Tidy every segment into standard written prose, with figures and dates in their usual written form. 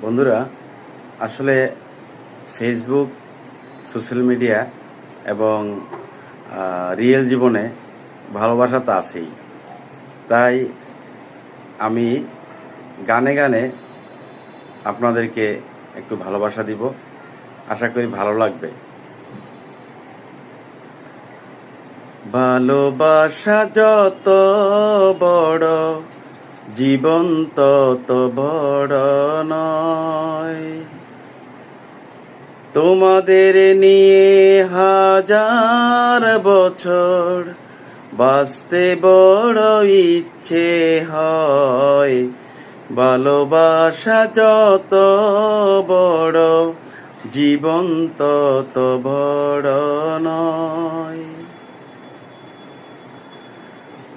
বন্ধুরা, আসলে Facebook, social media এবং রিয়েল জীবনে ভালোবাসা তো আছেই। তাই আমি গানে গানে আপনাদেরকে একটু ভালোবাসা দিব। আশা করি ভালো লাগবে। ভালোবাসা যত বড়, জীবন তত বড় নয়। তোমাদের নিয়ে হাজার বছর বাঁচতে বড় ইচ্ছে হয়। ভালোবাসা যত বড়, জীবন তত বড় নয়।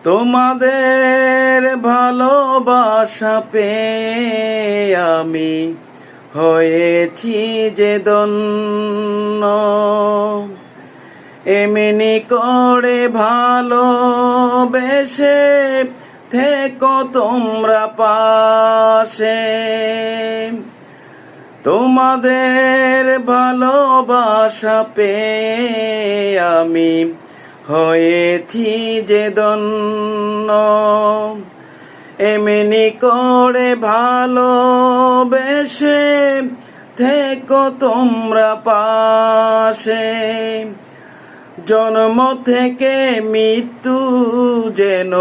তোমাদের ভালোবাসা পেয়ে আমি হয়েছি যে ধন্য। এমনি করে ভালোবেসে থেকো তোমরা পাশে। তোমাদের ভালোবাসা পেয়ে আমি হয়েছি যে ধন্য। এমনি করে ভালোবেসে থেকো তোমরা পাশে। জন্ম থেকে মৃত্যু যেন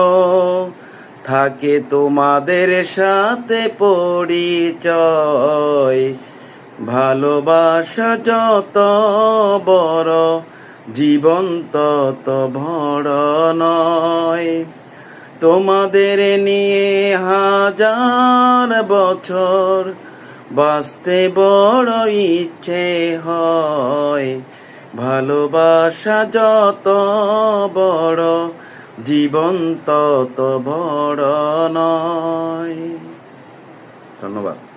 থাকে তোমাদের সাথে পরিচয়। ভালোবাসা যত বড়, জীবন তত বড় নয়। তোমাদের নিয়ে হাজার বছর বাঁচতে বড় ইচ্ছে হয়। ভালোবাসা যত বড়, জীবন তত বড় নয়। ধন্যবাদ।